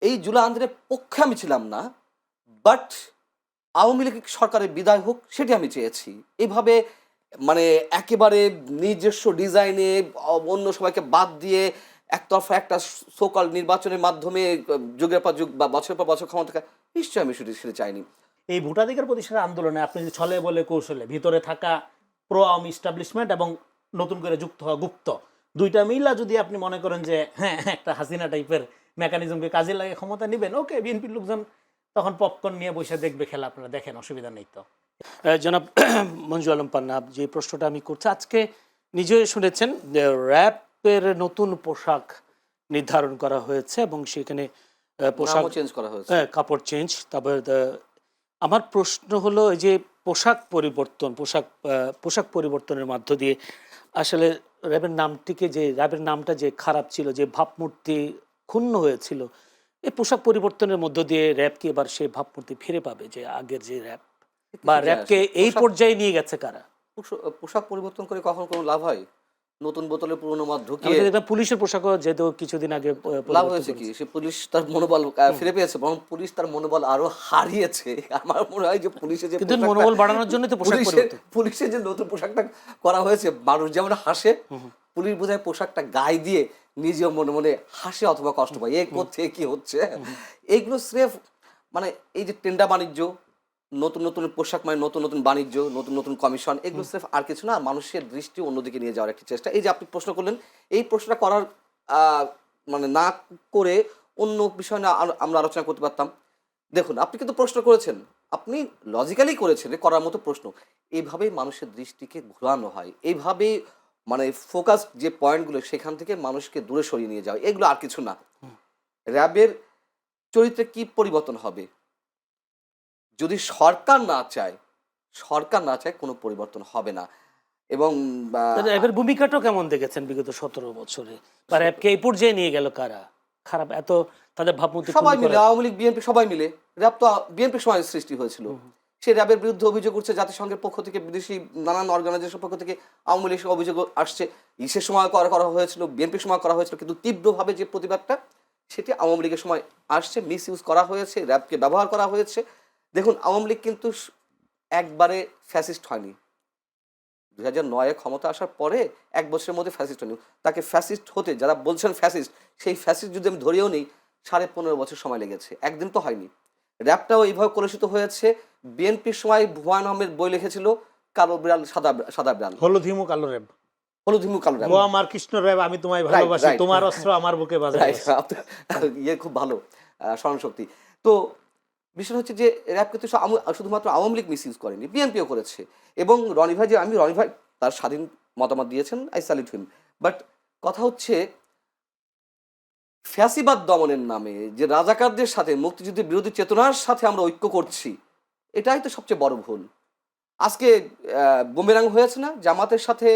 এই জুলাই আন্দোলনের পক্ষে আমি ছিলাম না, বাট আওয়ামী লীগ সরকারের বিদায় হোক সেটি আমি চেয়েছি। এভাবে মানে একেবারে নিজস্ব ডিজাইনে অন্য সবাইকে বাদ দিয়ে একতরফা একটা সোকল নির্বাচনের মাধ্যমে যুগের পর যুগ বা বছরের পর বছর ক্ষমতা থাকা, নিশ্চয়ই আমি সেটা চাইনি। এই ভোটাধিকার প্রতিষ্ঠানের আন্দোলনে আপনি যে ছলে বলে কৌশলে ভিতরে থাকা প্রো আওয়ামী ইস্টাবলিশমেন্ট এবং নতুন করে যুক্ত হওয়া গুপ্ত, দুইটা মিলা যদি আপনি মনে করেন যে হ্যাঁ একটা হাসিনা টাইপের মেকানিজমকে কাজে লাগে ক্ষমতা নেবেন, ওকে, বিএনপির লোকজন তখন পপকর্ন নিয়ে বসে দেখবে খেলা, আপনারা দেখেন, অসুবিধা নেই। তো জনাব মঞ্জু আলম পান্না, যে প্রশ্নটা আমি করছি, আজকে নিজে শুনেছেন র্যাবের নতুন পোশাক নির্ধারণ করা হয়েছে এবং সেখানে পোশাক চেঞ্জ করা হয়েছে, কাপড় চেঞ্জ। তারপর আমার প্রশ্ন হলো এই যে পোশাক পরিবর্তনের মধ্য দিয়ে আসলে র্যাবের নামটিকে, যে র্যাবের নামটা যে খারাপ ছিল, যে ভাবমূর্তি ক্ষুণ্ণ হয়েছিল, এই পোশাক পরিবর্তনের মধ্য দিয়ে র্যাব কি এবার সেই ভাবমূর্তি ফিরে পাবে, যে আগের যে র্যাব বা র্যাবকে এই পর্যায়ে নিয়ে গেছে কারা? পোশাক পরিবর্তন করে কখন কোনো লাভ হয়? নতুন বোতলে পুরনো মদ ঢুকিয়ে পুলিশের পোশাকও যেহেতু কিছুদিন আগে লাভ হয়েছে কি? সে পুলিশ তার মনোবল ফিরে পেয়েছে, বরং পুলিশ তার মনোবল আরো হারিয়েছে। আমার মনে হয় যে পুলিশের যে মনোবল বাড়ানোর জন্য তো পুলিশের যে নতুন পোশাকটা করা হয়েছে, মানুষ যেমন হাসে, পুলিশ বোধহয় পোশাকটা গায়ে দিয়ে নিজেও মনে মনে হাসে অথবা কষ্ট পায়, এ করছে কি হচ্ছে। এইগুলো স্রেফ মানে এই যে টেন্ডার বাণিজ্য, নতুন নতুন পোশাক, মানে নতুন নতুন বাণিজ্য, নতুন নতুন কমিশন, এগুলো স্রেফ আর কিছু না, মানুষের দৃষ্টি অন্যদিকে নিয়ে যাওয়ার একটি চেষ্টা। এই যে আপনি প্রশ্ন করলেন, এই প্রশ্নটা করার মানে না করে অন্য বিষয় না আমরা আলোচনা করতে পারতাম। দেখুন, আপনি কিন্তু প্রশ্ন করেছেন, আপনি লজিক্যালি করেছেন, করার মতো প্রশ্ন। এইভাবেই মানুষের দৃষ্টিকে ঘোরানো হয়, এইভাবেই মানে ফোকাস যে পয়েন্টগুলো সেখান থেকে মানুষকে দূরে সরিয়ে নিয়ে যাওয়া, এগুলো আর কিছু না। র্যাবের চরিত্রে কি পরিবর্তন হবে? যদি সরকার না চায় কোনো পরিবর্তন হবে না। এবং র্যাবের ভূমিকাটাও কেমন দেখেছেন বিগত 17 বছরে? বা র্যাবকে এই পর্যায়ে নিয়ে গেল কারা? খারাপ এত তাদের ভাবমূর্তি সবাই মিলে, আওয়ামী লীগ, বিএনপি সবাই মিলে। র্যাব তো বিএনপির সময় সৃষ্টি হয়েছিল। সে র্যাবের বিরুদ্ধে অভিযোগ উঠছে জাতিসংঘের পক্ষ থেকে, বিদেশি নানান অর্গানাইজেশনের পক্ষ থেকে আওয়ামী লীগের অভিযোগ আসছে। ইসের সময় করা হয়েছিল, বিএনপির সময় করা হয়েছিল, কিন্তু তীব্রভাবে যে প্রতিবাদটা সেটি আওয়ামী লীগের সময় আসছে, মিস ইউজ করা হয়েছে, র্যাবকে ব্যবহার করা হয়েছে। দেখুন, আওয়ামী লীগ কিন্তু একবারে ফ্যাসিস্ট হয়নি। 2009-এ ক্ষমতা আসার পরে 1 বছরের মধ্যে ফ্যাসিস্ট হয়নি। তাকে ফ্যাসিস্ট হতে যারা বলছেন ফ্যাসিস্ট, সেই ফ্যাসিস্ট যদি আমি ধরেও নিই, 15.5 বছর সময় লেগেছে, একদিন তো হয়নি। র্যাবটাও এইভাবে কলুষিত হয়েছে। বিএনপির সময় হুমায়ুন আহমেদ বই লিখেছিল কালো বিড়াল সাদা বিড়াল, হলুদ হিমু কালো র্যাব, হলুদ হিমু কালো র্যাব, ও আমার কৃষ্ণ র্যাব, আমি তোমায় ভালোবাসি, তোমার অস্ত্র আমার বুকে বাজায়। ইয়ে খুব ভালো স্মরণশক্তি। তো বিষয় হচ্ছে যে র্যাব কিন্তু শুধুমাত্র আওয়ামী লীগ মিস ইউজ করেনি, বিএনপিও করেছে। এবং রনি ভাই তার স্বাধীন মতামত দিয়েছেন, আই স্যালুট হিম। বাট কথা হচ্ছে, ফ্যাসিবাদ দমনের নামে যে রাজাকারদের সাথে, মুক্তিযুদ্ধের বিরোধী চেতনার সাথে আমরা ঐক্য করছি, এটাই তো সবচেয়ে বড় ভুল। আজকে বুমেরাং হয়েছে না, জামাতের সাথে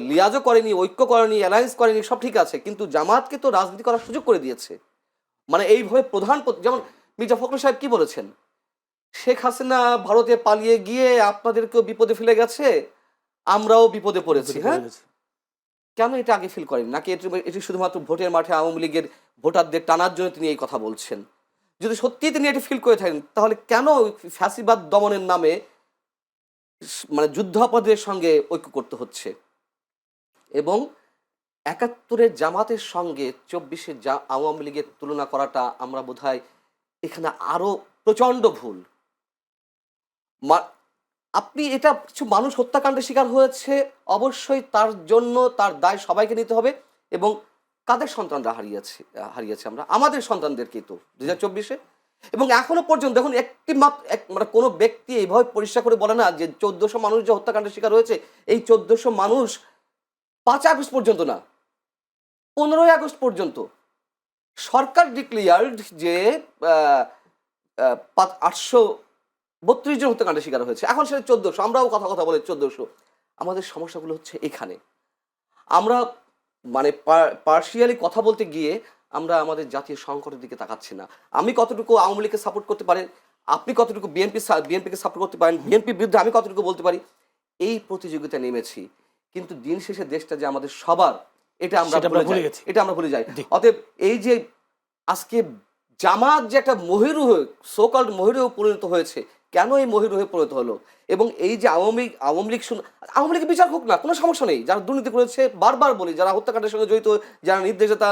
লিয়াজও করেনি, ঐক্য করেনি, অ্যালায়েন্স করেনি, সব ঠিক আছে, কিন্তু জামাতকে তো রাজনীতি করার সুযোগ করে দিয়েছে। মানে এইভাবে যেমন মির্জা ফখরুল সাহেব কি বলেছেন, শেখ হাসিনা ভারতে পালিয়ে গিয়ে আপনাদেরকেও বিপদে ফেলে গেছে, আমরাও বিপদে পড়েছি। হ্যাঁ, কেন এটা আগে ফিল করেন? নাকি এটি শুধুমাত্র ভোটের মাঠে আওয়ামী লীগের ভোটারদের টানার জন্য তিনি এই কথা বলছেন? যদি সত্যিই তিনি এটি ফিল করে থাকেন, তাহলে কেন ফ্যাসিবাদ দমনের নামে মানে যুদ্ধাপরাধীদের সঙ্গে ঐক্য করতে হচ্ছে? এবং 71-এর জামাতের সঙ্গে 24-এর আওয়ামী লীগের তুলনা করাটা আমরা বোধহয় এখানে আরো প্রচন্ড ভুল। আপনি এটা কিছু মানুষ হত্যাকাণ্ডের শিকার হয়েছে, অবশ্যই তার জন্য তার দায় সবাইকে নিতে হবে। এবং কাদের সন্তানরা হারিয়েছে আমরা? আমাদের সন্তানদেরকেই তো 2024-এ। এবং এখনো পর্যন্ত দেখুন, মানে কোনো ব্যক্তি এইভাবে পরিষ্কার করে বলে না যে 1400 মানুষ যে হত্যাকাণ্ডের শিকার হয়েছে, এই 1400 মানুষ 5 আগস্ট পর্যন্ত না, 15 আগস্ট পর্যন্ত সরকার ডিক্লেয়ার্ড যে 832 জন হত্যাকাণ্ডের শিকার হয়েছে, এখন সেটা 1400। আমরাও কথা বলে 1400। আমাদের সমস্যাগুলো হচ্ছে এখানে। আমরা মানে পার্শিয়ালি কথা বলতে গিয়ে আমরা আমাদের জাতীয় সংকটের দিকে তাকাচ্ছি না। আমি কতটুকু আওয়ামী লীগকে সাপোর্ট করতে পারেন, আপনি কতটুকু বিএনপিকে সাপোর্ট করতে পারেন, বিএনপির বিরুদ্ধে আমি কতটুকু বলতে পারি, এই প্রতিযোগিতা নেমেছি। কিন্তু দিন শেষে দেশটা যে আমাদের সবার, এটা আমরা ভুলে যাই। অতএব এই যে আজকে জামাত যে একটা মহিরুহে সোকল্ড মহিরুহে পরিণত হয়েছে, কেন এই মহিরুহে পরিণত হলো? এবং এই যে আওয়ামী লীগ আওয়ামী লীগের বিচার হোক না, কোনো সমস্যা নেই। যারা দুর্নীতি করেছে, বারবার বলি, যারা হত্যাকাণ্ডের সঙ্গে জড়িত, যারা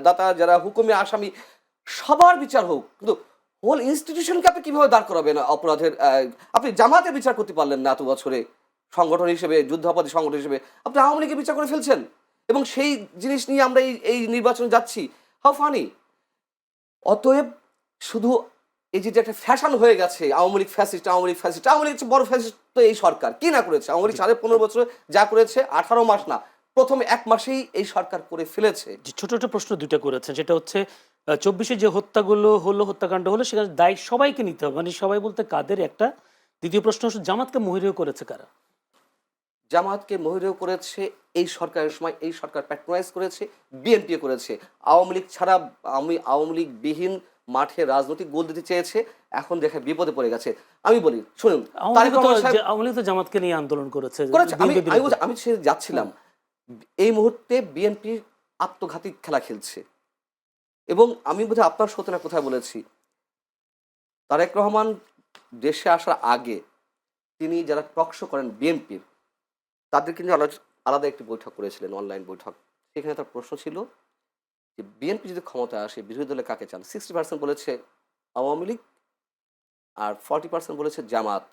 দাতা, যারা হুকুমে আসামি, সবার বিচার হোক। কিন্তু হোল ইনস্টিটিউশনকে আপনি কিভাবে দাঁড় করাবেন অপরাধের? আপনি জামাতের বিচার করতে পারলেন না এত বছরে সংগঠন হিসেবে, যুদ্ধাপরাধী সংগঠন হিসেবে, আপনি আওয়ামী লীগের বিচার করে ফেলছেন। এবং সেই জিনিস নিয়ে আমরা এই নির্বাচনে যাচ্ছি। How funny! অতএব শুধু এই যে একটা ফ্যাশন হয়ে গেছে, আওয়ামী লীগ ফ্যাসিস্ট, আওয়ামী লীগ ফ্যাসিস্ট, আওয়ামী লীগ বড় ফ্যাসিস্ট তো এই সরকার কি না করেছে? আওয়ামী লীগ 15.5 বছরে যা করেছে, 18 মাস না, প্রথম 1 মাসেই এই সরকার করে ফেলেছে। যে ছোট ছোট প্রশ্ন দুইটা করেছেন, যেটা হচ্ছে 24-এ যে হত্যাকাণ্ড হলো সেখানে দায় সবাইকে নিতে হবে, মানে সবাই বলতে কাদের একটা। দ্বিতীয় প্রশ্ন হচ্ছে জামাতকে মহিরুহ করেছে কারা? জামাতকে মহিরুহ করেছে এই সরকারের সময়, এই সরকার প্যাট্রোনাইজ করেছে, বিএনপি করেছে। আওয়ামী লীগ ছাড়া, আওয়ামী লীগ বিহীন মাঠে রাজনৈতিক গোল দিতে চেয়েছে, এখন দেখে বিপদে পড়ে গেছে। আমি বলি, শুনুন, আওয়ামী লীগ তো জামাতকে নিয়ে আন্দোলন করেছে। আমি সে যাচ্ছিলাম, এই মুহূর্তে বিএনপি আত্মঘাতী খেলা খেলছে। এবং আমি বোধহয় আপনার সাথে না কোথায় বলেছি, তারেক রহমান দেশে আসার আগে তিনি যারা টকশো করেন বিএনপির, তাদের কিন্তু আলাদা একটি বৈঠক করেছিলেন, অনলাইন বৈঠক। সেখানে তার প্রশ্ন ছিল যে বিএনপি যদি ক্ষমতায় আসে, বিরোধী দলে কাকে চান? 60% বলেছে আওয়ামী লীগ, আর 40% বলেছে জামাত।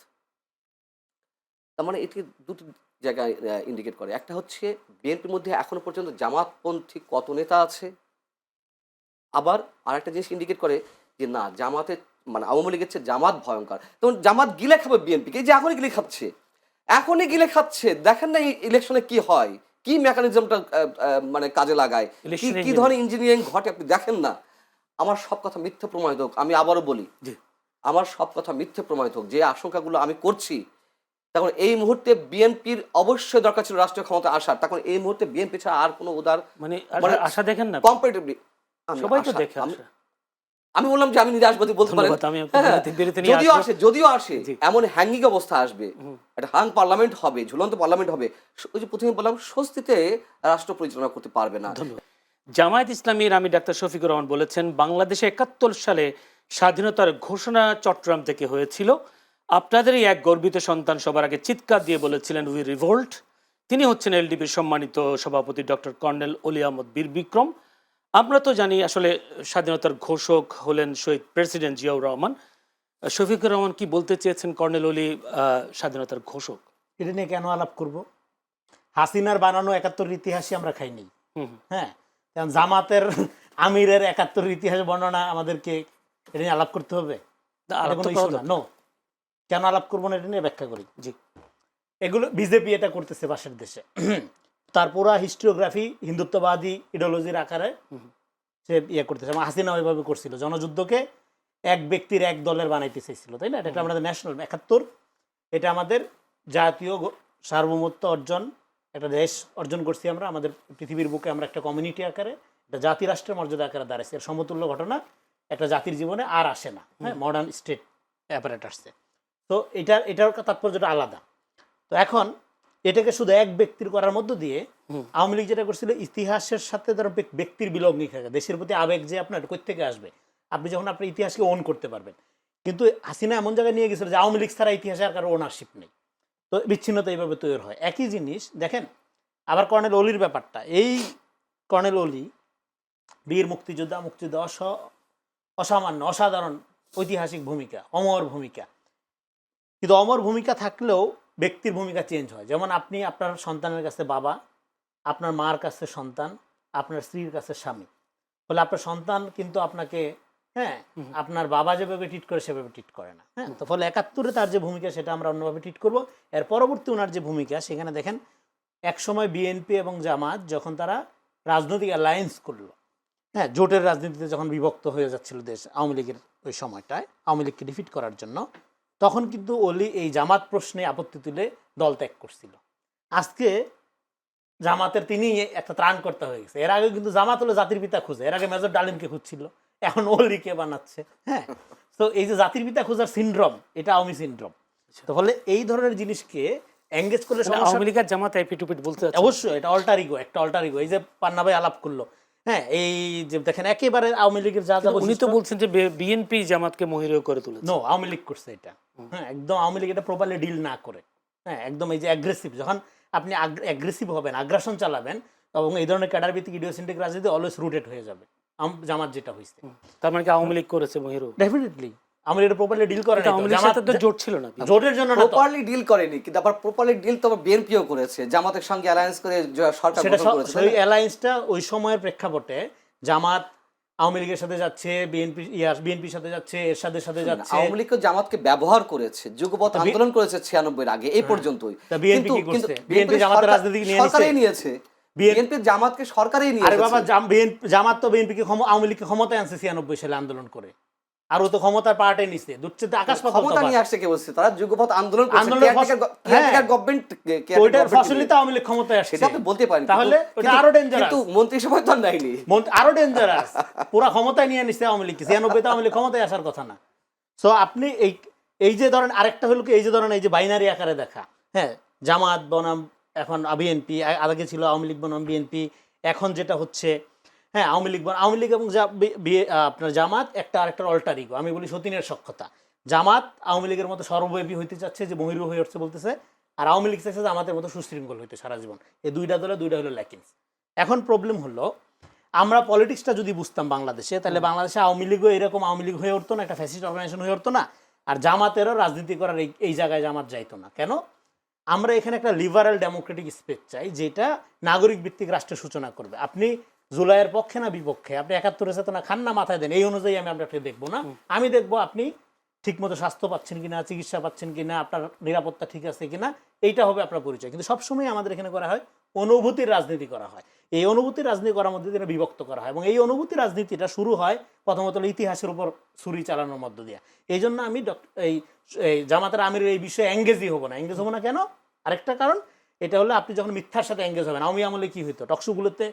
তার মানে এটি দুটি জায়গায় ইন্ডিকেট করে। একটা হচ্ছে বিএনপির মধ্যে এখনো পর্যন্ত জামাতপন্থী কত নেতা আছে, আবার আরেকটা জিনিস ইন্ডিকেট করে যে না, জামাতের মানে আওয়ামী লীগের চেয়ে জামাত ভয়ঙ্কর। তখন জামাত গিলে খাবে বিএনপিকে, এই যে এখনই গিলে খাচ্ছে। দেখেন না ইলেকশনে কি হয়, কি মেকানিজমটা মানে কাজে লাগায়, কি ধরনের ইঞ্জিনিয়ারিং ঘটে, আপনি দেখেন না। আমার সব কথা মিথ্যে প্রমাণিত হোক, আমি আবারও বলি, আমার সব কথা মিথ্যে প্রমাণিত হোক, যে আশঙ্কাগুলো আমি করছি, তখন এই মুহূর্তে বিএনপির অবশ্যই দরকার ছিল রাষ্ট্রীয় ক্ষমতা আসার। তখন এই মুহূর্তে বিএনপি ছাড়া আর কোনো উদার মানে আশা দেখেন না কম্পারেটিভলি সবাই তো দেখে। আমি বললাম যে আমি নিজে আসবো, বলতে পারেন যদিও আসে এমন হ্যাঙ্গিং অবস্থা আসবে, একটা হাং পার্লামেন্ট হবে, ঝুলন্ত পার্লামেন্ট হবে। ওই যে প্রথমে বললাম, স্বস্তিতে রাষ্ট্র পরিচালনা করতে পারবে না। জামায়াত ইসলামীর আমি ডাক্তার শফিকুর রহমান বলেছেন, বাংলাদেশে 71 সালে স্বাধীনতার ঘোষণা চট্টগ্রাম থেকে হয়েছিল। আপনাদেরই এক গর্বিত সন্তান সবার আগে চিৎকার দিয়ে বলেছিলেন উই রিভোল্ট। তিনি হচ্ছেন এলডিপির সম্মানিত সভাপতি ডক্টর কর্নেল অলি আহমদ বীর বিক্রম। আমরা তো জানি আসলে স্বাধীনতার ঘোষক হলেন শহীদ প্রেসিডেন্ট জিয়াউর রহমান। শফিকুর রহমান কি বলতে চেয়েছেন কর্নেল অলি স্বাধীনতার ঘোষক? এটা নিয়ে কেন আলাপ করব? হাসিনার বানানো 71 ইতিহাসই আমরা খাইনি। হ্যাঁ, কারণ জামাতের আমিরের 71 ইতিহাস বর্ণনা আমাদেরকে এটা নিয়ে আলাপ করতে হবে? নো, কেন আলাপ করবো না, এটা নিয়ে ব্যাখ্যা করি। জি, এগুলো বিজেপি এটা করতেছে পাশের দেশে। তার পুরা হিস্টোগ্রাফি হিন্দুত্ববাদী ইডিওলজির আকারে সে ইয়ে করতেছে। হাসিনা ওইভাবে করছিল, জনযুদ্ধকে এক ব্যক্তির এক দলের বানাইতে চাইছিল, তাই না? এটা আমাদের ন্যাশনাল 71, এটা আমাদের জাতীয় সার্বভৌমত্ব অর্জন, একটা দেশ অর্জন করছি আমরা আমাদের পৃথিবীর বুকে। আমরা একটা কমিউনিটি আকারে, একটা জাতি রাষ্ট্রের মর্যাদা আকারে দাঁড়াইছে। এর সমতুল্য ঘটনা একটা জাতির জীবনে আর আসে না, হ্যাঁ, মডার্ন স্টেট অ্যাপারেটাসে। তো এটার তাৎপর্যটা আলাদা। তো এখন এটাকে শুধু এক ব্যক্তির করার মধ্য দিয়ে আওয়ামী লীগ যেটা করছিল, ইতিহাসের সাথে ধরো ব্যক্তির বিলগ্নি থাকে, দেশের প্রতি আবেগ যে আপনার কই থেকে আসবে, আপনি যখন আপনার ইতিহাসকে ওন করতে পারবেন। কিন্তু হাসিনা এমন জায়গায় নিয়ে গেছিল যে আওয়ামী লীগ ছাড়া ইতিহাসে আর কারো ওনারশিপ নেই। তো বিচ্ছিন্নতা এইভাবে তৈরি হয়। একই জিনিস দেখেন আবার কর্নেল অলির ব্যাপারটা। এই কর্নেল অলি বীর মুক্তিযোদ্ধা, অসামান্য, অসাধারণ ঐতিহাসিক ভূমিকা, অমর ভূমিকা। কিন্তু অমর ভূমিকা থাকলেও ব্যক্তির ভূমিকা চেঞ্জ হয়। যেমন আপনি আপনার সন্তানের কাছে বাবা, আপনার মার কাছে সন্তান, আপনার স্ত্রীর কাছে স্বামী। ফলে আপনার সন্তান কিন্তু আপনাকে, হ্যাঁ, আপনার বাবা যেভাবে ট্রিট করে সেভাবে ট্রিট করে না। হ্যাঁ, তো ফলে 71-এ তার যে ভূমিকা সেটা আমরা অন্যভাবে ট্রিট করবো। এর পরবর্তী ওনার যে ভূমিকা, সেখানে দেখেন একসময় বিএনপি এবং জামাত যখন তারা রাজনৈতিক অ্যালায়েন্স করলো, হ্যাঁ, জোটের রাজনীতিতে যখন বিভক্ত হয়ে যাচ্ছিল দেশ আওয়ামী লীগের ওই সময়টায়, আওয়ামী লীগকে ডিফিট করার জন্য, তখন কিন্তু অলি এই জামাত প্রশ্নে আপত্তি তুলে দল ত্যাগ করছিল। আজকে জামাতের তিনি একটা ত্রাণ করতে হয়ে গেছে। এর আগে কিন্তু জামাত হলো জাতির পিতা খুঁজে, এর আগে মেজর ডালিমকে খুঁজছিল, এখন অলিকে বানাচ্ছে। হ্যাঁ, তো এই যে জাতির পিতা খোঁজার সিনড্রোম, এটা আওয়ামী সিনড্রোম। তো ফলে এই ধরনের জিনিসকে এঙ্গেজ করলে আওয়ামী লীগের জামাত এপিটুপিট বলতে অবশ্যই এটা অল্টার ইগো, একটা অল্টার ইগো। এই যে পান্না ভাই আলাপ করলো হ্যাঁ, এই যে দেখেন একেবারে আওয়ামী লীগের যা যা উনি তো বলছেন যে বিএনপি জামাতকে মহিরীয় করে তুলেছে। নো, আওয়ামী লীগ করছে এটা। হ্যাঁ, একদম আওয়ামী লীগ এটা প্রপারলি ডিল না করে, হ্যাঁ, একদম এই যে অ্যাগ্রেসিভ, যখন আপনি অ্যাগ্রেসিভ হবেন, আগ্রাসন চালাবেন, এবং এই ধরনের ক্যাডার ভিত্তিক ইডিওসেন্ট্রিক রাজনীতি অলওয়েজ রুটেড হয়ে যাবে। জামাত যেটা হয়েছে, তার মানে কি আওয়ামী লীগ করেছে মহিরু? Definitely Awami League properly deal করে নাই তো। আওয়ামী লীগের জামাত সাথে তো জোট ছিল না। জোটের জন্য না তো, প্রপারলি ডিল করেনি, কিন্তু আবার প্রপারলি ডিল তো বিএনপিও করেছে, জামাতের সঙ্গে অ্যালায়েন্স করে সরকার সেটা গঠন করেছে, তাই সেই না? অ্যালায়েন্সটা ওই সময়ের প্রেক্ষাপটে জামাত আওয়ামী লীগের সাথে যাচ্ছে, বিএনপির সাথে যাচ্ছে, এরশাদের সাথে যাচ্ছে। আওয়ামী লীগ জামাতকে ব্যবহার করেছে, যুগপৎ আন্দোলন করেছে 96 আগে এই পর্যন্তই। তা বিএনপি কি করছে? বিএনপি জামাতের রাজনীতি নিয়ে সরকারই নিয়েছে, বিএনপি জামাতকে সরকারই নিয়ে আরে বাবা, এসেছে। জামাত তো বিএনপিকে আওয়ামী লীগকে ক্ষমতায় আনছে 96 সালে আন্দোলন করে, আর ও তো ক্ষমতার পার্টে নিচ্ছে, দুচ্ছে তো আকাশ পাতাল ক্ষমতা তফাৎ। নিয়ে আসছে কে বলছে? তারা যুগপৎ আন্দোলন করেছে, আন্দোলনের কেয়ারটেকার গভর্নমেন্ট, ওইটার ফসলই তো আওয়ামী লীগ ক্ষমতায় আসছে। সেটা আপনি বলতে পারেন, তাহলে ওটা আরো ডেঞ্জারাস, কিন্তু মন্ত্রিসভায় তো আর নাইনি। আরো ডেঞ্জারাস, পুরা ক্ষমতায় নিয়ে নিচ্ছে আওয়ামী লীগ। 96 আওয়ামী লীগ ক্ষমতায় আসার কথা না। সো আপনি এই যে ধরেন আরেকটা হলো কি, এই যে ধরেন এই যে বাইনারি আকারে দেখা, হ্যাঁ, জামাত বনাম এখন বিএনপি, আগে ছিল আওয়ামী লীগ বনাম বিএনপি, এখন যেটা হচ্ছে, হ্যাঁ, আওয়ামী লীগ এবং আপনার জামাত একটা আরেকটার অল্টার ইগো। আমি বলি সতীনের সক্ষতা। জামাত আওয়ামী লীগের মতো সর্বব্যাপী হইতে চাচ্ছে, যে মহিরু হয়ে উঠছে বলতেছে, আর আওয়ামী লীগ চাইছে জামাতের মতো সুশৃঙ্খল হইতে সারা জীবন। এই দুইটা দলে দুইটা হলো ল্যাকিংস। এখন প্রবলেম হলো, আমরা পলিটিক্সটা যদি বুঝতাম বাংলাদেশে, তাহলে বাংলাদেশে আওয়ামী লীগও এরকম আওয়ামী লীগ হয়ে উঠতো না, একটা ফ্যাসিস্ট অর্গানাইজেশন হয়ে উঠতো না, আর জামাতেরও রাজনীতি করার এই জায়গায় জামাত যাইতো না। কেন? আমরা এখানে একটা লিবারাল ডেমোক্রেটিক স্পেস চাই, যেটা নাগরিক ভিত্তিক রাষ্ট্রের সূচনা করবে। আপনি জুলাইয়ের পক্ষে না বিপক্ষে, আপনি 71 চেতনা খান না মাথায় দেন, এই অনুযায়ী আমি আপনাকে দেখবো না। আমি দেখবো আপনি ঠিকমতো স্বাস্থ্য পাচ্ছেন কিনা, চিকিৎসা পাচ্ছেন কিনা, আপনার নিরাপত্তা ঠিক আছে কিনা, এইটা হবে আপনার পরিচয়। কিন্তু সবসময় আমাদের এখানে করা হয় অনুভূতির রাজনীতি করা হয়। এই অনুভূতির রাজনীতি করার মধ্যে দিয়ে বিভক্ত করা হয়, এবং এই অনুভূতির রাজনীতিটা শুরু হয় প্রথমত ইতিহাসের উপর ছুরি চালানোর মধ্য দিয়ে। এই জন্য আমি এই জামাতের আমিরের এই বিষয়ে এঙ্গেজই হবো না। এঙ্গেজ হবো না কেন? আরেকটা কারণ, এটা হলো আপনি যখন মিথ্যার সাথে এঙ্গেজ হবেন। আওয়ামী আমলে কি হইতো, টকশোগুলোতে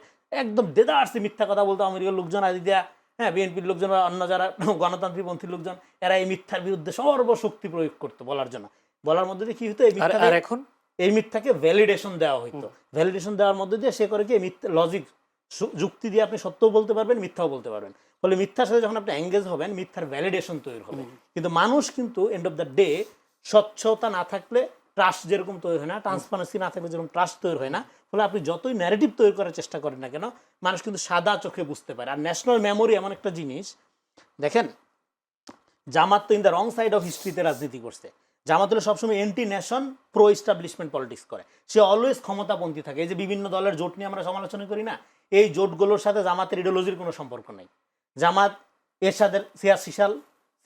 একদম দেদারসে মিথ্যা কথা বলতো আওয়ামী লীগের লোকজন, আদি দিয়া, হ্যাঁ, বিএনপির লোকজন বা অন্য যারা গণতান্ত্রিক পন্থীর লোকজন, এরা এই মিথ্যার বিরুদ্ধে সর্বশক্তি প্রয়োগ করতো বলার জন্য। বলার মধ্যে দিয়ে কি হইতো, এই মিথ্যাকে ভ্যালিডেশন দেওয়া হইতো। ভ্যালিডেশন দেওয়ার মধ্যে দিয়ে সে করে কি, লজিক যুক্তি দিয়ে আপনি সত্যও বলতে পারবেন, মিথ্যাও বলতে পারবেন। ফলে মিথ্যার সাথে যখন আপনি এঙ্গেজ হবেন, মিথ্যার ভ্যালিডেশন তৈরি হবে। কিন্তু মানুষ কিন্তু এন্ড অফ দ্য ডে, স্বচ্ছতা না থাকলে ট্রাস্ট যেরকম তৈরি হয় না, ট্রান্সপারেন্সি না থাকলে যেরকম ট্রাস্ট তৈরি হয় না। ফলে আপনি যতই ন্যারেটিভ তৈরি করার চেষ্টা করেন না কেন, মানুষ কিন্তু সাদা চোখে বুঝতে পারে। আর ন্যাশনাল মেমোরি এমন একটা জিনিস, দেখেন, জামাত তো in the wrong side of হিস্ট্রিতে রাজনীতি করছে। জামাত হলে সবসময় anti nation, pro establishment politics করে। সে অলওয়েজ ক্ষমতাপন্থী থাকে। এই যে বিভিন্ন দলের জোট নিয়ে আমরা সমালোচনা করি না, এই জোটগুলোর সাথে জামাতের ইডিওলজির কোনো সম্পর্ক নেই। জামাত এরশাদের 86 সাল,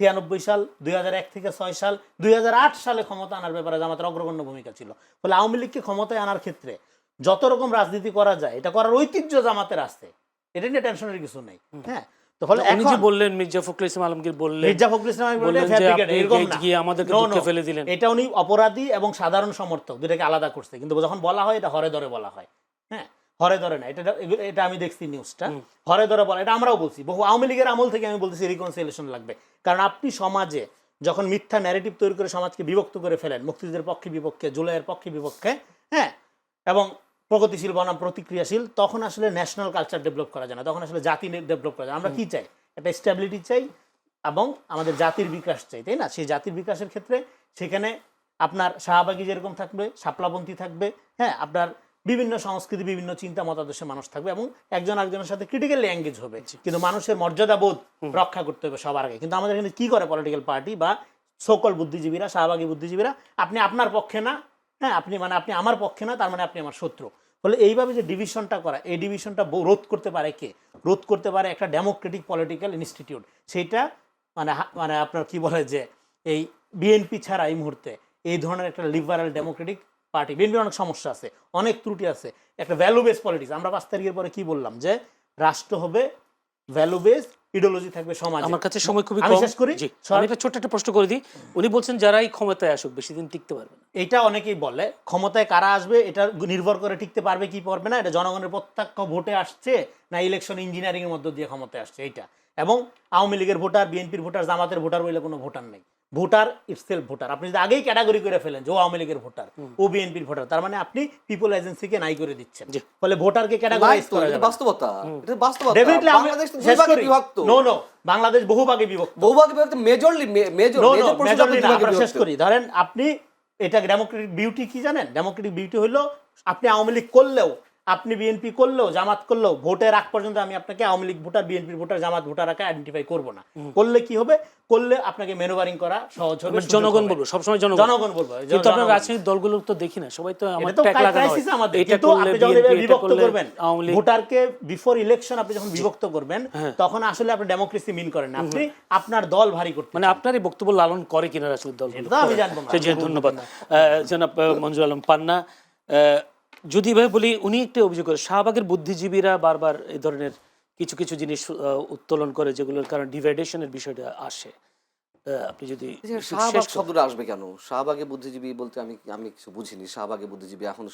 96 সাল, 2001 থেকে 6 সাল, 2008 সালে ক্ষমতা আনার ব্যাপারে জামাতের অগ্রগণ্য ভূমিকা ছিল। ফলে আওয়ামী লীগকে ক্ষমতায় আনার ক্ষেত্রে যত রকম রাজনীতি করা যায়, এটা করার ঐতিহ্য জামাতের আছে, এটা নিয়ে টেনশনের কিছু নেই। হ্যাঁ, তো ফলে উনি যে বললেন, মির্জা ফখরুল ইসলাম আলমগীর বললেন, মির্জা ফখরুল ইসলাম বললেন যে আপনি গিয়ে আমাদেরকে দুঃখে ফেলে দিলেন, এটা উনি অপরাধী এবং সাধারণ সমর্থক দুটাকে আলাদা করছে। কিন্তু যখন বলা হয়, এটা হরে ধরে বলা হয়। হ্যাঁ, হরে ধরে না, এটা আমি দেখছি নিউজটা, হরে ধরে বলা, এটা আমরাও বলছি। বহু আওয়ামী লীগের আমল থেকে আমি বলতেছি রিকনসিলিয়েশন লাগবে। কারণ আপনি সমাজে যখন মিথ্যা ন্যারেটিভ তৈরি করে সমাজকে বিভক্ত করে ফেলেন, মুক্তিযুদ্ধের পক্ষে বিপক্ষে, জুলাইয়ের পক্ষে বিপক্ষে, হ্যাঁ, এবং প্রগতিশীল বনাম প্রতিক্রিয়াশীল, তখন আসলে ন্যাশনাল কালচার ডেভেলপ করা যায় না, তখন আসলে জাতি ডেভেলপ করা যায়। আমরা কি চাই? একটা স্ট্যাবিলিটি চাই এবং আমাদের জাতির বিকাশ চাই, তাই না? সেই জাতির বিকাশের ক্ষেত্রে সেখানে আপনার শাহবাগী যেরকম থাকবে, শাপলাপন্থী থাকবে, হ্যাঁ, আপনার বিভিন্ন সংস্কৃতি, বিভিন্ন চিন্তা মতাদর্শের মানুষ থাকবে, এবং একজন একজনের সাথে ক্রিটিক্যালি এঙ্গেজ হবে। কিন্তু মানুষের মর্যাদা বোধ রক্ষা করতে হবে সবার আগে। কিন্তু আমাদের এখানে কি করে পলিটিক্যাল পার্টি বা সকল বুদ্ধিজীবীরা, শাহবাগী বুদ্ধিজীবীরা, আপনি আপনার পক্ষে না, হ্যাঁ, আপনি আমার পক্ষে না, তার মানে আপনি আমার শত্রু। ফলে এইভাবে যে ডিভিশনটা করা, এই ডিভিশনটা রোধ করতে পারে কে? রোধ করতে পারে একটা ডেমোক্রেটিক পলিটিক্যাল ইনস্টিটিউট। সেইটা মানে আপনার কি বলে যে, এই বিএনপি ছাড়া এই মুহূর্তে এই ধরনের একটা লিবারাল ডেমোক্রেটিক পার্টি, বিএনপির অনেক সমস্যা আছে, অনেক ত্রুটি আছে, একটা ভ্যালু বেস পলিটিক্স। আমরা 5 তারিখের পরে কি বললাম, যে রাষ্ট্র হবে ভ্যালু বেস, ইডিওলজি থাকবে সমাজে। আমার কাছে সময় খুবই আমি কম, শেষ করি, আমি একটা ছোট্ট একটা প্রশ্ন করে দিই। উনি বলছেন যারাই ক্ষমতায় আসুক বেশি দিন টিকতে পারবে না। এটা অনেকেই বলে, ক্ষমতায় কারা আসবে এটা নির্ভর করে টিকতে পারবে কি পারবে না, এটা জনগণের প্রত্যক্ষ ভোটে আসছে না ইলেকশন ইঞ্জিনিয়ারিং এর মধ্য দিয়ে ক্ষমতায় আসছে, এইটা। এবং আওয়ামী লীগের ভোটার, বিএনপির ভোটার, জামাতের ভোটার বলে কোনো ভোটার নেই। Voter itself voter. আপনি যদি আগেই ক্যাটাগরি করে ফেলেন যে ও আওয়ামী লীগের ভোটার, ও বিএনপির ভোটার, তার মানে আপনি পিপল এজেন্সিকে নাই করে দিচ্ছেন। জি। ফলে ভোটারকে ক্যাটাগরাইজ করা যাবে। বাস্তবতা, এটা বাস্তবতা। ডেফিনেটলি আমি বাংলাদেশ তো শেষ দুই ভাগে করি। বিভক্ত। নো বাংলাদেশ বহুভাগে বিভক্ত। বহুভাগে বিভক্ত, মেজরলি মেজরলি না, আমরা শেষ করি। ধরেন আপনি, এটা ডেমোক্রেটিক বিউটি কি জানেন? ডেমোক্রেটিক বিউটি হলো আপনি আওয়ামী লীগ করলেও, আপনি বিএনপি করলেও, জামাত করলেও, ভোটের আগ পর্যন্ত আমি আপনাকে আওয়ামী লীগ ভোটার, বিএনপির ভোটার, জামাত ভোটার আগে আইডেন্টিফাই করব না। করলে কি হবে? করলে আপনাকে ম্যানুভারিং করা সহজ হবে। জনগণ বলবো, সবসময় জনগণ বলবো। কিন্তু আমরা রাজনৈতিক দলগুলো তো দেখি না, সবাই তো এটা তো ক্রাইসিস আমাদের। কিন্তু আপনি যখন এভাবে বিভক্ত করবেন, ভোটারকে বিফোর ইলেকশন আপনি যখন বিভক্ত করবেন, তখন আসলে আপনি ডেমোক্রেসি মিন করেন না, আপনি আপনার দল ভারী করতে, মানে আপনার এই বক্তব্য লালন করে কিনা রাজনৈতিক দল, এটা আমি জানবো না। ধন্যবাদ জনাব মঞ্জুর আলম পান্না। যদি এভাবে বলি, উনি একটা অভিযোগ করে শাহবাগের বুদ্ধিজীবীরা বারবার এই ধরনের কিছু কিছু জিনিস উত্তোলন করে যেগুলোর কারণে ডিভাইডেশনের বিষয়টা আসে। আপনি যদি শাহবাগ শব্দটা আসবে কেন? শাহবাগে বুদ্ধিজীবী বলতে আমি কিছু বুঝিনি। শাহবাগে বুদ্ধিজীবী, এখন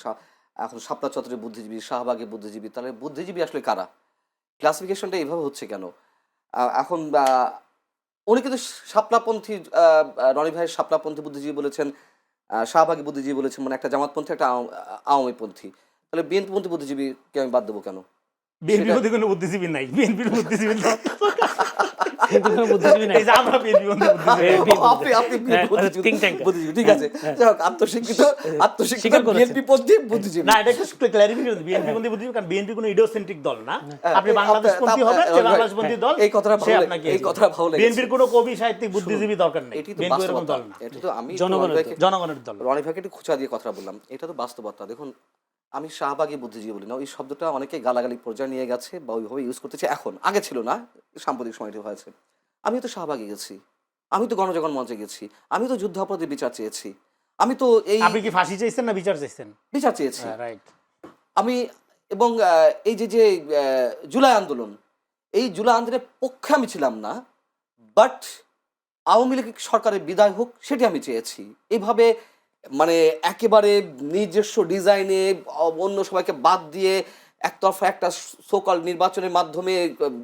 শাপলা চত্বরে বুদ্ধিজীবী, শাহবাগে বুদ্ধিজীবী, তাহলে বুদ্ধিজীবী আসলে কারা? ক্লাসিফিকেশনটা এইভাবে হচ্ছে কেন? এখন উনি কিন্তু শাপলাপন্থী, রনি ভাইয়ের শাপলাপন্থী বুদ্ধিজীবী বলেছেন, শাহবাগী বুদ্ধিজীবী বলেছেন, মানে একটা জামাতপন্থী, একটা আওয়ামীপন্থী। তাহলে বিএনপিপন্থী বুদ্ধিজীবীকে আমি বাদ দেবো কেন? বিএনপির মধ্যে কোনো বুদ্ধিজীবী নাই। বিএনপির বুদ্ধিজীবী বুদ্ধিজীবী নাই, আমরা বিএনপি বুদ্ধিজীবী, ঠিক আছে, আত্মশিক্ষিত বিএনপি পন্থী বুদ্ধিজীবী। না, এটা একটু ক্লারিফিকেশন। বিএনপি পন্থী বুদ্ধিজীবী, কারণ বিএনপি কোনো ইডিওসেন্ট্রিক দল না। আপনি বাংলাদেশ পন্থী হবেন, যে বাংলাদেশ পন্থী দল, এই কথাটা ভালো লাগে। বিএনপির কোনো কবি সাহিত্যিক বুদ্ধিজীবী দরকার নেই। এটি তো বিএনপি এরকম দল না, এটা তো আমি জনগণের দল। রনি ভাইকে একটু খোঁচা দিয়ে কথা বললাম, এটা তো বাস্তবতা। দেখুন, আমি শাহবাগী বুদ্ধিজীবী বলি না, ওই শব্দটা অনেকে গালাগালি পর্যায়ে নিয়ে গেছে বা ওইভাবে ইউজ করতেছে এখন, আগে ছিল না, সাম্প্রতিক সময়টি হয়েছে। আমি তো শাহবাগে গেছি, আমি তো গণজাগরণ মঞ্চে গেছি, আমি তো যুদ্ধাপরাধী বিচার চেয়েছি, আমি তো আপনি কি ফাঁসি চাইছেন না বিচার চাইছেন? বিচার চেয়েছি রাইট। আমি, এবং এই যে জুলাই আন্দোলন, এই জুলাই আন্দোলনের পক্ষে আমি ছিলাম না, বাট আওয়ামী লীগ সরকারের বিদায় হোক সেটি আমি চেয়েছি। এইভাবে মানে একেবারে নিজস্ব ডিজাইনে অন্য সবাইকে বাদ দিয়ে একতরফা একটা সোকল নির্বাচনের মাধ্যমে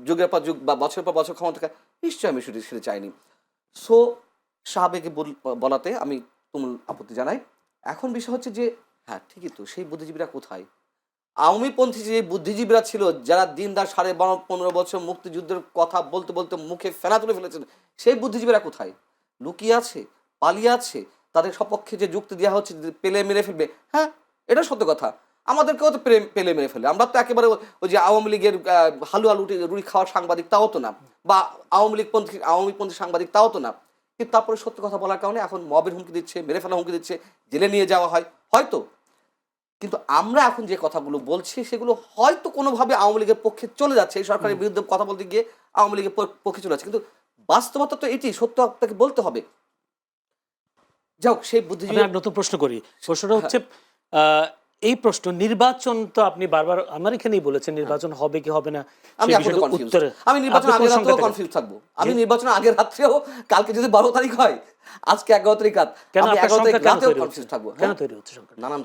যুগের পর যুগ বা বছরের পর বছর ক্ষমতা থাকা, নিশ্চয়ই আমি সেটা চাইনি। সো শাহবাগে বলাতে আমি তুমুল আপত্তি জানাই। এখন বিষয় হচ্ছে যে, হ্যাঁ ঠিকই তো, সেই বুদ্ধিজীবীরা কোথায়? আওয়ামীপন্থী যে বুদ্ধিজীবীরা ছিল, যারা দিনদার 15 বছর মুক্তিযুদ্ধের কথা বলতে বলতে মুখে ফেনা তুলে ফেলেছেন, সেই বুদ্ধিজীবীরা কোথায়? লুকিয়ে আছে, পালিয়ে আছে, তাদের সপক্ষে যে যুক্তি দেওয়া হচ্ছে পেলে মেরে ফেলবে, হ্যাঁ এটা সত্য কথা। আমাদেরকেও তো পেলে মেরে ফেলে, আমরা তো একেবারে ওই যে আওয়ামী লীগের হালুয়া রুটি খাওয়ার সাংবাদিক তাও তো না, বা আওয়ামীপন্থী সাংবাদিক তাও তো না। কিন্তু তারপরে সত্য কথা বলার কারণে এখন মবের হুমকি দিচ্ছে, মেরে ফেলা হুমকি দিচ্ছে, জেলে নিয়ে যাওয়া হয় হয়তো। কিন্তু আমরা এখন যে কথাগুলো বলছি সেগুলো হয়তো কোনোভাবে আওয়ামী লীগের পক্ষে চলে যাচ্ছে, এই সরকারের বিরুদ্ধে কথা বলতে গিয়ে আওয়ামী লীগের পক্ষে চলে যাচ্ছে, কিন্তু বাস্তবতা তো এটি, সত্য আপনাকে বলতে হবে। যাও, সেই বুদ্ধিজীবী। নতুন প্রশ্ন করি, প্রশ্নটা হচ্ছে এই প্রশ্ন নির্বাচন তো আপনি বারবার আমার এখানেই বলেছেন, নির্বাচন হবে কি হবে না, আমি নির্বাচন আগের রাত্রেও কনফিউজ থাকবো। আমি নির্বাচন আগের রাত্রেও, কালকে যদি 12 তারিখ হয়, আজকে 11 তারিখ রাত, আমি 11 তারিখ রাতেও কনফিউজ থাকবো। কেন তৈরি হচ্ছে সংখ্যা? নানান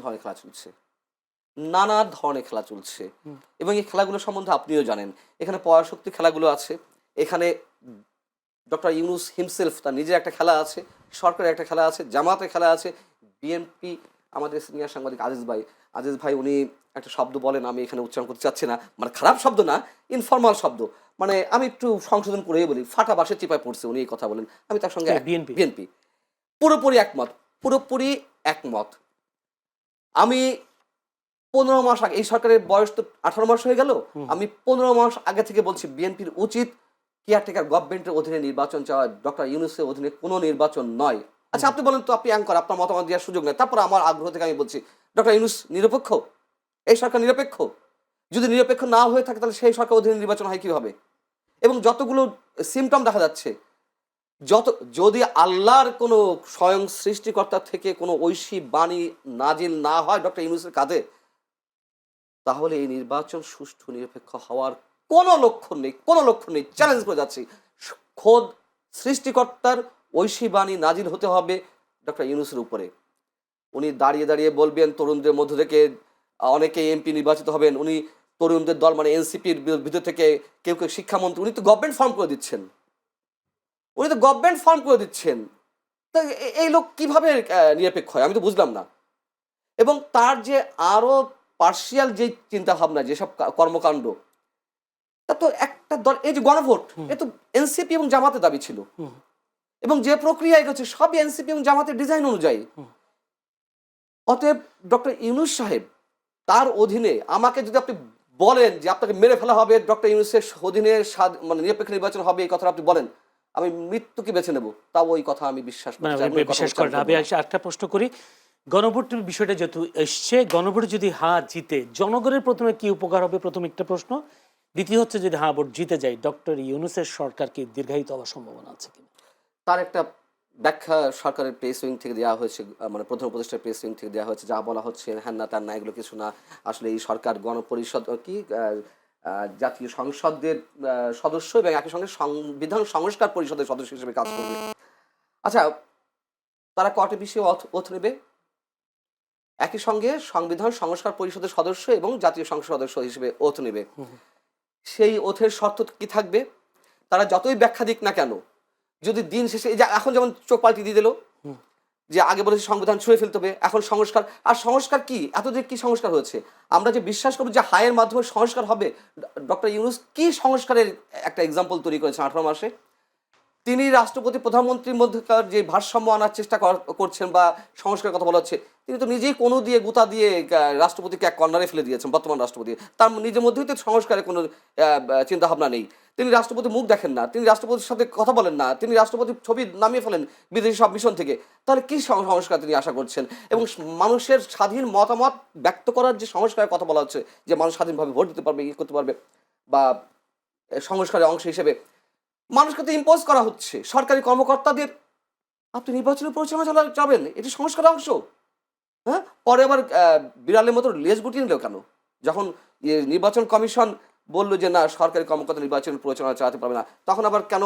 ধরনের খেলা চলছে, এবং এই খেলাগুলো সম্বন্ধে আপনিও জানেন। এখানে পরাশক্তি খেলাগুলো আছে, এখানে ডক্টর ইউনূস হিমসেলফ তার নিজের একটা খেলা আছে, সরকারের একটা খেলা আছে, জামাতের খেলা আছে, বিএনপি, আমাদের সিনিয়র সাংবাদিক আজিজ ভাই উনি একটা শব্দ বলেন, আমি এখানে উচ্চারণ করতে চাচ্ছি না, মানে খারাপ শব্দ না, ইনফর্মাল শব্দ, মানে আমি একটু সংশোধন করেই বলি, ফাটা বাসে চিপায় পড়ছে, উনি এই কথা বলেন, আমি তার সঙ্গে বিএনপি পুরোপুরি একমত। আমি 15 মাস আগে, এই সরকারের বয়স তো 18 মাস হয়ে গেল, আমি 15 মাস আগে থেকে বলছি বিএনপির উচিত কেয়ারটেকার গভর্নমেন্টের অধীনে নির্বাচন চাওয়া, ডক্টর ইউনূসের অধীনে কোনো নির্বাচন নয়। আচ্ছা আপনি বলেন তো, আপনি অ্যাঙ্কর, আপনার মতামত দেওয়ার সুযোগ নেই, তারপর আমার আগ্রহ থেকে আমি বলছি ডক্টর ইউনূস নিরপেক্ষ, এই সরকার নিরপেক্ষ? যদি নিরপেক্ষ না হয়ে থাকে তাহলে সেই সরকার অধীনে নির্বাচন হয় কীভাবে? এবং যতগুলো সিমটম দেখা যাচ্ছে, যদি আল্লাহর কোনো স্বয়ং সৃষ্টিকর্তা থেকে কোনো ঐশী বাণী নাজিল না হয় ডক্টর ইউনূসের কাঁধে, তাহলে এই নির্বাচন সুষ্ঠু নিরপেক্ষ হওয়ার কোনো লক্ষণ নেই। চ্যালেঞ্জ করে যাচ্ছি, খোদ সৃষ্টিকর্তার ঐশী বাণী নাজিল হতে হবে ডক্টর ইউনূসের উপরে। উনি দাঁড়িয়ে বলবেন তরুণদের মধ্য থেকে অনেকে এমপি নির্বাচিত হবেন, উনি তরুণদের দল মানে এনসিপির ভিতর থেকে কেউ শিক্ষামন্ত্রী, উনি তো গভর্নমেন্ট ফর্ম করে দিচ্ছেন, তা এই লোক কিভাবে নিরপেক্ষ হয় আমি তো বুঝলাম না। এবং তার যে আরো পার্সিয়াল যে চিন্তা ভাবনা যেসব কর্মকাণ্ড, তা তো একটা দল এই যে গণভোট, এ তো এনসিপি এবং জামাতের দাবি ছিল হুম। এবং যে প্রক্রিয়া এগোচ্ছে সবই এনসিপি এবং জামাতের ডিজাইন অনুযায়ী। অতএব ডক্টর ইউনূস সাহেব তার অধীনে আমাকে যদি আপনি বলেন যে আপনাকে মেরে ফেলা হবে, ডক্টর ইউনূসের অধীনে মানে নিরপেক্ষ নির্বাচন হবে, এই কথাটা আপনি বলেন, আমি মৃত্যুকে বেছে নেব, তাও ওই কথা আমি বিশ্বাস মানে করতে চাই না, ওই কথা বিশেষ উচ্চারণ করে করব আমি না। একটা প্রশ্ন করি, গণভোটের বিষয়টা যেহেতু এসছে, গণভোটে যদি হ্যাঁ জিতে জনগণের প্রথমে কি উপকার হবে, প্রথম একটা প্রশ্ন। দ্বিতীয় হচ্ছে যদি হ্যাঁ ভোট জিতে যায়, ডক্টর ইউনূসের সরকার কি দীর্ঘায়িত হওয়ার সম্ভাবনা আছে কিনা? তার একটা ব্যাখ্যা সরকারের প্রেস উইং থেকে দেওয়া হয়েছে, মানে প্রধান উপদেষ্টার প্রেস উইং থেকে দেওয়া হয়েছে, যা বলা হচ্ছে হ্যাঁ না তার না, এগুলো কিছু না। আসলে এই সরকার গণপরিষদ কি জাতীয় সংসদের সদস্য এবং একই সঙ্গে সংবিধান সংস্কার পরিষদের সদস্য হিসেবে কাজ করবে। আচ্ছা, তারা কয়টা বিষয়ে ওথ নেবে? একই সঙ্গে সংবিধান সংস্কার পরিষদের সদস্য এবং জাতীয় সংসদ সদস্য হিসেবে ওথ নেবে। সেই ওথের শর্ত কি থাকবে? তারা যতই ব্যাখ্যা দিক না কেন, যদি দিন শেষে এই যে এখন যেমন চোখ পাল্টি দিয়ে দিল যে আগে বলেছে সংবিধান ছুঁড়ে ফেলতে হবে, এখন সংস্কার, আর সংস্কার কি এতদিন কি সংস্কার হয়েছে? আমরা যে বিশ্বাস করব যে হায়ের মাধ্যমে সংস্কার হবে, ডক্টর ইউনূস কি সংস্কারের একটা এক্সাম্পল তৈরি করেছেন 18 মাসে? তিনি রাষ্ট্রপতি প্রধানমন্ত্রীর মধ্যকার যে ভারসাম্য আনার চেষ্টা করছেন বা সংস্কারের কথা বলা হচ্ছে, তিনি তো নিজেই কোনো দিয়ে গুতা দিয়ে রাষ্ট্রপতিকে এক কর্নারে ফেলে দিয়েছেন, বর্তমান রাষ্ট্রপতি। তার নিজের মধ্যেই তো সংস্কারের কোনো চিন্তা ভাবনা নেই। তিনি রাষ্ট্রপতি মুখ দেখেন না, তিনি রাষ্ট্রপতির সাথে কথা বলেন না, তিনি রাষ্ট্রপতির ছবি নামিয়ে ফেলেন বিদেশি সব মিশন থেকে। তাহলে কি সংস্কার তিনি আশা করছেন? এবং মানুষের স্বাধীন মতামত ব্যক্ত করার যে সংস্কারের কথা বলা হচ্ছে, যে মানুষ স্বাধীনভাবে ভোট দিতে পারবে, ইয়ে করতে পারবে, বা সংস্কারের অংশ হিসেবে মানুষকে তো ইম্পোজ করা হচ্ছে সরকারি কর্মকর্তাদের। আপনি নির্বাচনের পরিচালনা যাবেন, এটি সংস্কারের অংশ। হ্যাঁ, পরে আবার বিড়ালের মতো লেজ গুটিয়ে নিল কেন? যখন নির্বাচন কমিশন বললো যে না, সরকারি কর্মকর্তা নির্বাচন পরিচালনা চালাতে পারবে না, তখন আবার কেন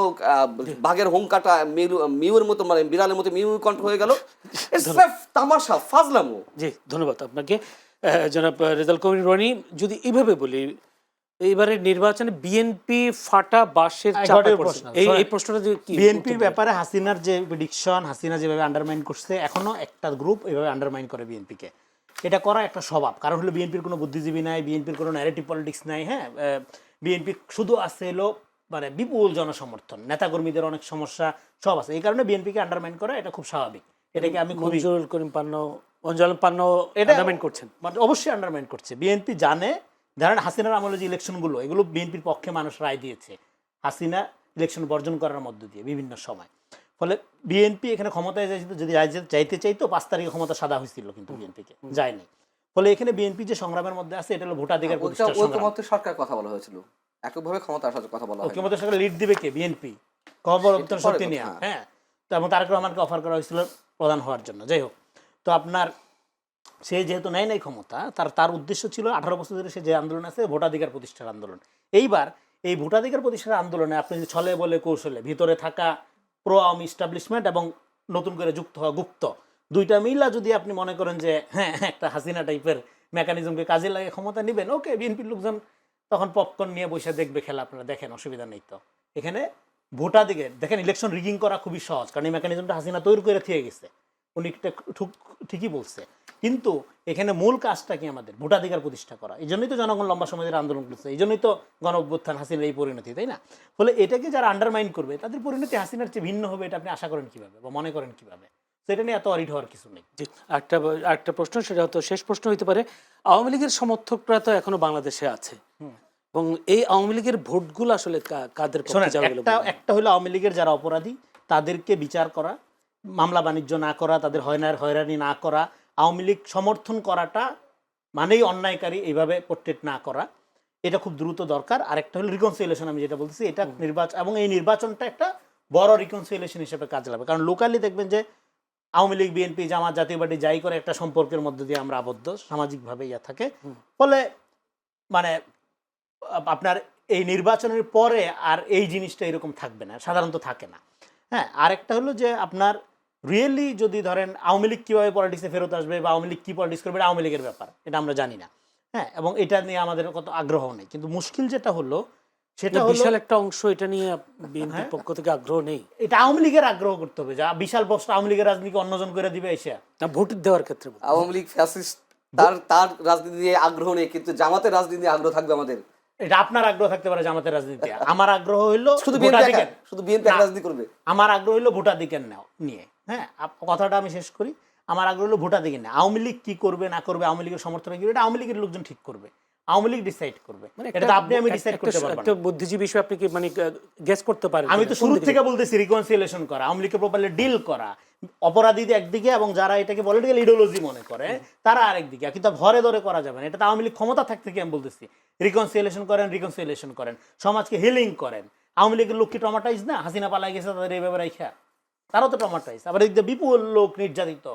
বাঘের হুঙ্কাটা মিউর মতো, মানে বিড়ালের মতো মিউ কণ্ঠ হয়ে গেল? তামাশা, ফাজলামো। জি, ধন্যবাদ আপনাকে। জনাব রেজাল কবির রনি, যদি এইভাবে বলি, এইবারের নির্বাচনে বিএনপি ফাটা বাঁশের চাপায় পড়েছে, এই প্রশ্নটা কি বিএনপির ব্যাপারে হাসিনার যে প্রেডিকশন, হাসিনা যেভাবে আন্ডারমাইন করছে, এখনো একটা গ্রুপ এইভাবে আন্ডারমাইন করে বিএনপিকে। এটা করা একটা স্বভাব, কারণ হলো বিএনপির কোনো বুদ্ধিজীবী নাই, বিএনপির কোনো ন্যারেটিভ পলিটিক্স নাই। হ্যাঁ, বিএনপি শুধু আছে হলো মানে বিপুল জনসমর্থন, নেতাকর্মীদের অনেক সমস্যা সব আছে, এই কারণে বিএনপিকে আন্ডারমাইন করা এটা খুব স্বাভাবিক। এটাকে আমি খুবই মঞ্জুরুল করিম পান্না, মঞ্জুরুল পান্না এটা আন্ডারমাইন করছেন, মানে অবশ্যই আন্ডারমাইন করছে। বিএনপি জানে, ধরেন হাসিনার আমলে যে ইলেকশনগুলো, এগুলো বিএনপির পক্ষে মানুষ রায় দিয়েছে হাসিনা ইলেকশন বর্জন করার মধ্য দিয়ে বিভিন্ন সময়। ফলে বিএনপি এখানে ক্ষমতায় যদি যাইতে চাইতো 5 তারিখে ক্ষমতা সাদা হয়েছিল, কিন্তু বিএনপিকে যায়নি। ফলে এখানে বিএনপি যে সংগ্রামের মধ্যে আছে, এটা হলো ভোটাধিকার প্রতিষ্ঠার সংগ্রাম। ঐকমত্যের সরকার কথা বলা হয়েছিল, এককভাবে ক্ষমতা আসার কথা বলা হয়। ঐকমত্যের সরকার লিড দিবে কে? বিএনপি, ক্ষমতা শক্তি নিয়ে। হ্যাঁ, তো এবং তারেক রহমানকে অফার করা হয়েছিল প্রধান হওয়ার জন্য। যাই হোক, তো আপনার সে যেহেতু নেয় নাই ক্ষমতা, তার উদ্দেশ্য ছিল 18 বছর ধরে সে যে আন্দোলন আছে, ভোটাধিকার প্রতিষ্ঠার আন্দোলন। এইবার এই ভোটাধিকার প্রতিষ্ঠার আন্দোলনে আপনি ছলে বলে কৌশলে ভিতরে থাকা প্রো আওয়ামী ইস্টাবলিশমেন্ট এবং নতুন করে যুক্ত হওয়া গুপ্ত, দুইটা মিলা যদি আপনি মনে করেন যে হ্যাঁ একটা হাসিনা টাইপের মেকানিজমকে কাজে লাগে ক্ষমতা নেবেন, ওকে, বিএনপির লোকজন তখন পপকর্ন নিয়ে বসে দেখবে খেলা, আপনারা দেখেন, অসুবিধা নেই। তো এখানে ভোটাধিকার দেখেন, ইলেকশন রিগিং করা খুবই সহজ, কারণ এই মেকানিজমটা হাসিনা তৈরি করে থেকে গেছে, উনি ঠিকই বলছে। কিন্তু এখানে মূল কাজটা কি? আমাদের ভোটাধিকার প্রতিষ্ঠা করা। এই জন্যই তো জনগণ লম্বা সময় ধরে আন্দোলন করছে, এই জন্যই তো গণ অভ্যুত্থান, হাসিনার এই পরিণতি, তাই না? ফলে এটাকে যারা আন্ডারমাইন করবে, তাদের পরিণতি হাসিনার চেয়ে ভিন্ন হবে, এটা আপনি আশা করেন কিভাবে বা মনে করেন কিভাবে? সেটা নিয়ে এত অরিড হওয়ার কিছু নেই। জি, একটা প্রশ্ন, সেটা হয়তো শেষ প্রশ্ন হইতে পারে। আওয়ামী লীগের সমর্থকরা তো এখনো বাংলাদেশে আছে, এবং এই আওয়ামী লীগের ভোটগুলো আসলে কাদের পক্ষে যাবে? একটা হলো আওয়ামী লীগের যারা অপরাধী তাদেরকে বিচার করা, মামলা বাণিজ্য না করা, তাদের হয়রানি না করা, আওয়ামী লীগ সমর্থন করাটা মানেই অন্যায়কারী, এইভাবে পোর্ট্রেট না করা, এটা খুব দ্রুত দরকার। আরেকটা হলো রিকনসিলিয়েশন, আমি যেটা বলতেছি, এটা নির্বাচন, এবং এই নির্বাচনটা একটা বড় রিকনসিলিয়েশন হিসেবে কাজে লাগবে। কারণ লোকালি দেখবেন যে আওয়ামী লীগ, বিএনপি, জামাত, জাতীয় পার্টি যাই করে একটা সম্পর্কের মধ্যে দিয়ে আমরা আবদ্ধ, সামাজিকভাবে ইয়া থাকে। ফলে মানে আপনার এই নির্বাচনের পরে আর এই জিনিসটা এরকম থাকবে না, সাধারণত থাকে না। হ্যাঁ, আরেকটা হলো যে আপনার রিয়েলি যদি ধরেন আওয়ামী লীগ কীভাবে পলিটিক্সে ফেরত আসবে বা আওয়ামী লীগ কী পলিটিক্স করবে, এটা আওয়ামী লীগের ব্যাপার, এটা আমরা জানি না। হ্যাঁ, এবং এটা নিয়ে আমাদের কত আগ্রহ নেই। কিন্তু মুশকিল যেটা হলো সেটা হলো বিশাল একটা অংশ এটা নিয়ে বিএনপির পক্ষ থেকে আগ্রহ নেই। এটা আওয়ামী লীগের আগ্রহ করতে হবে, যা বিশাল পোস্ট আওয়ামী লীগের রাজনীতি অন্যজন করে দিবে এসে। না, ভোট দেওয়ার ক্ষেত্রে বলছি। আওয়ামী লীগ ফ্যাসিস্ট, তার রাজনীতি নিয়ে আগ্রহ নেই, কিন্তু জামাতের রাজনীতি নিয়ে আগ্রহ থাকবে আমাদের। এটা আপনার আগ্রহ থাকতে পারে জামাতের রাজনীতি, আমার আগ্রহ হইলো শুধু বিএনপি ভোটাধিকার। শুধু বিএনপি না, রাজনীতি করবে। আমার আগ্রহ হইলো ভোটাধিকার নিয়ে। হ্যাঁ, কথাটা আমি শেষ করি। আমার আগ্রহ হলো ভোটাধিকার নিয়ে। আওয়ামী লীগ কি করবে না করবে, আওয়ামী লীগের সমর্থন কি, এটা আওয়ামী লীগের লোকজন ঠিক করবে, আওয়ামী লীগ ডিসাইড করবে। মানে এটা তো আপনি আমি ডিসাইড করতে পারবো একটা না। বুদ্ধিজীবী বিষয় আপনি কি মানে গেস করতে পারেন? আমি তো শুরু থেকে বলতেছি রিকনসিলিয়েশন করা, আওয়ামী লীগকে প্রপারলি ডিল করা, অপরাধীদের একদিকে এবং যারা এটাকে পলিটিক্যাল ইডিওলজি মনে করে তারা আরেকদিকে, কিন্তু ঘরে ধরে করা যাবে না। এটা তো আওয়ামী লীগ ক্ষমতা থাকতে কি আমি বলতেছি, রিকনসিলিয়েশন করেন, সমাজকে হিলিং করেন। আওয়ামী লীগের লোক কি ট্রমাটাইজ না? হাসিনা পালাই গেছে, তাদের এইভাবে রাইখা তারাও তো ট্রমাটাইজ। আবার এদিকে বিপুল লোক নির্যাতিত,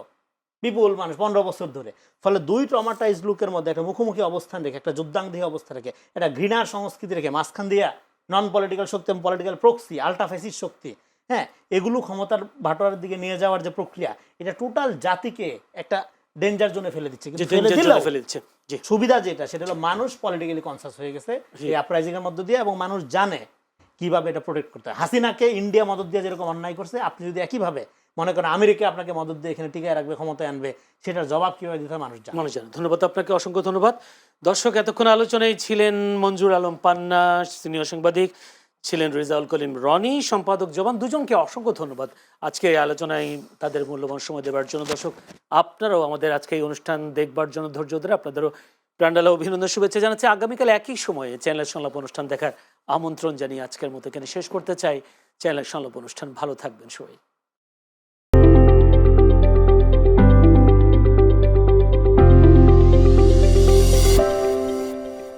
বিপুল মানুষ 15 বছর ধরে। ফলে দুই ট্রমাটাইজ লোকের মধ্যে একটা মুখোমুখি অবস্থান রেখে, একটা যুদ্ধাঙ্গী অবস্থা রেখে, একটা ঘৃণার সংস্কৃতি রেখে, মাঝখান দিয়া নন পলিটিক্যাল শক্তি এবং পলিটিক্যাল প্রক্সি, আল্ট্রাফেসিস শক্তি, হ্যাঁ, এগুলো ক্ষমতার ভাটোয়ারের দিকে নিয়ে যাওয়ার যে প্রক্রিয়া, এটা টোটাল জাতিকে একটা ডেঞ্জার জোনে ফেলে দিচ্ছে। কিন্তু ফেলে দিলেও সুবিধা যেটা, সেটা হলো মানুষ পলিটিক্যালি কনসাস হয়ে গেছে এই আপরাইজিং এর মধ্য দিয়ে, এবং মানুষ জানে কিভাবে এটা প্রোটেক্ট করতে হয়। হাসিনাকে ইন্ডিয়া মদত দিয়ে যেরকম অন্যায় করছে, আপনি যদি একইভাবে মনে করেন আমেরিকা আপনাকে মদত দিয়ে এখানে টিকায় রাখবে, ক্ষমতায় আনবে, সেটার জবাব কিভাবে দিতে হয় মানুষ জানে। ধন্যবাদ আপনাকে, অসংখ্য ধন্যবাদ। দর্শক, এতক্ষণ আলোচনায় ছিলেন মঞ্জুর আলম পান্না, সিনিয়র সাংবাদিক, ছিলেন রেজাউল করিম রনি, সম্পাদক জবান। দুজনকে অসংখ্য ধন্যবাদ আজকে এই আলোচনায় তাদের মূল্যবান সময় দেওয়ার জন্য। দর্শক, আপনারাও আমাদের আজকে এই অনুষ্ঠান দেখবার জন্য ধৈর্য ধরে আপনাদেরও প্রাণঢালা অভিনন্দন, শুভেচ্ছা জানাচ্ছি। আগামীকাল একই সময়ে চ্যানেলের সংলাপ অনুষ্ঠান দেখার আমন্ত্রণ জানিয়ে আজকের মতো এখানে শেষ করতে চাই। চ্যানেলের সংলাপ অনুষ্ঠান, ভালো থাকবেন সবাই।